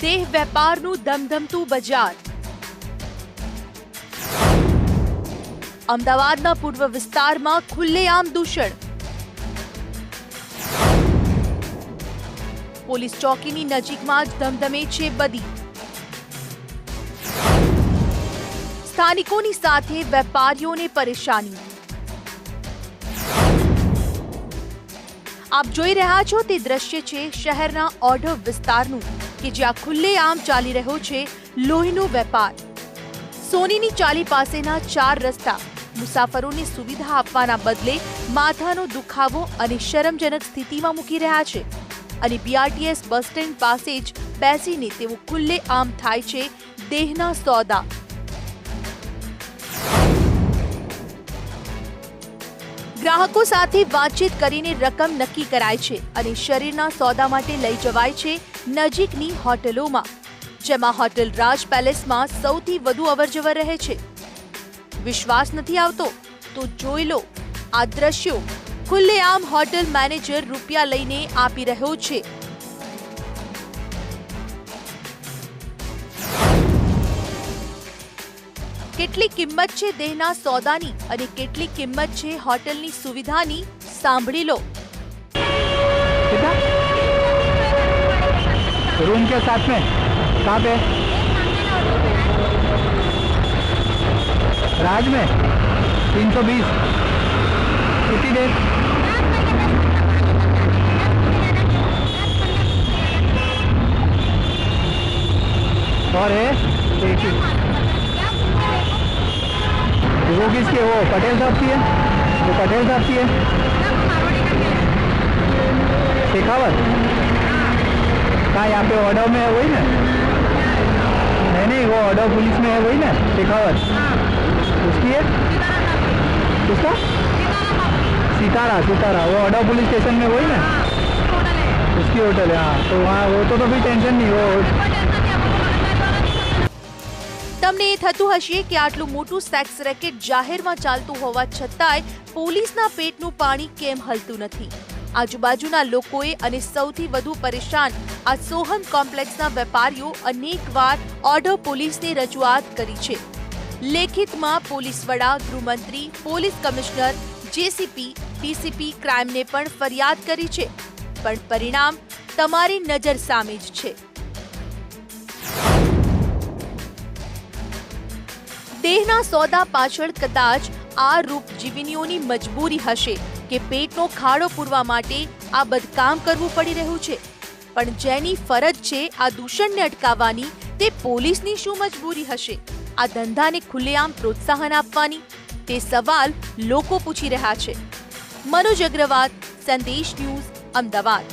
દેહ વેપારનું ધમધમતું બજાર। અમદાવાદના પૂર્વ વિસ્તારમાં ખુલ્લેઆમ દૂષણ। પોલીસ ચોકીની નજીકમાં જ ધમધમે છે બદી। સ્થાનિકોની સાથે વેપારીઓને પરેશાની। આપ જોઈ રહ્યા છો તે દ્રશ્ય છે શહેરના ઓઢવ વિસ્તારનું કે જ્યાં ખુલ્લેઆમ ચાલી રહ્યો છે લોહીનો વેપાર। સોનીની ચાલી પાસેના 4 રસ્તા મુસાફરોને સુવિધા આપવાના બદલે માથાનો દુખાવો અને શરમજનક સ્થિતિમાં મૂકી રહ્યા છે અને બીઆરટીએસ બસ સ્ટેન્ડ પાસે જ બેસીને તેઓ ખુલ્લેઆમ થાય છે દેહના સોદા। ગ્રાહકો સાથે વાતચીત કરીને રકમ નક્કી કરાય છે અને શરીરના સોદા માટે લઈ જવાય છે નજીકની હોટલોમાં, જેમાં હોટેલ રાજ પેલેસમાં સૌથી વધુ અવરજવર રહે છે। વિશ્વાસ નથી આવતો તો જોઈ લો આ દ્રશ્યો। ખુલ્લેઆમ હોટેલ મેનેજર રૂપિયા લઈને આપી રહ્યો છે। કેટલી કિંમત છે દેહના સોદાની અને કેટલી કિંમત છે હોટલની સુવિધાની, સાંભળી લો। रूम के साथ में कहाँ पे? राज में 320। कितनी देर? और है एक ही। वो किसके? वो पटेल साहब की है। वो पटेल साहब की है। शेखावत कहाँ? यहाँ पे ऑर्डर में है वही ना? नहीं वो ऑर्डर पुलिस में है वही ना? शेखावत उसकी है। उसका सितारा वो ऑर्डर पुलिस स्टेशन में वही ना? उसकी होटल है। हाँ तो वहाँ वो तो भी टेंशन नहीं। वो તમને એ થતું હશે કે આટલું મોટું સેક્સ રેકેટ જાહેરમાં ચાલતું હોવા છતાંય પોલીસના પેટનું પાણી કેમ હલતું નથી? આજુબાજુના લોકોએ અને સૌથી વધુ પરેશાન આ સોહમ કોમ્પ્લેક્સના વેપારીઓ અનેકવાર ઓઢવ પોલીસને રજૂઆત કરી છે। લેખિતમાં પોલીસ વડા, ગૃહમંત્રી, પોલીસ કમિશનર, જેસીપી, ડીસીપી ક્રાઇમને પણ ફરિયાદ કરી છે, પણ પરિણામ તમારી નજર સામે જ છે। દેહના સોદા પાછળ કદાચ આ રૂપજીવિનીઓની મજબૂરી હશે કે પેટનો ખાડો પૂરવા માટે આ બદકામ કરવું પડી રહ્યું છે, પણ જેની ફરજ છે આ દૂષણને અટકાવવાની તે પોલીસની શું મજબૂરી હશે આ ધંધાને ખુલ્લેઆમ પ્રોત્સાહન આપવાની? તે સવાલ લોકો પૂછી રહ્યા છે। મનોજ અગ્રવાલ, સંદેશ ન્યૂઝ, અમદાવાદ।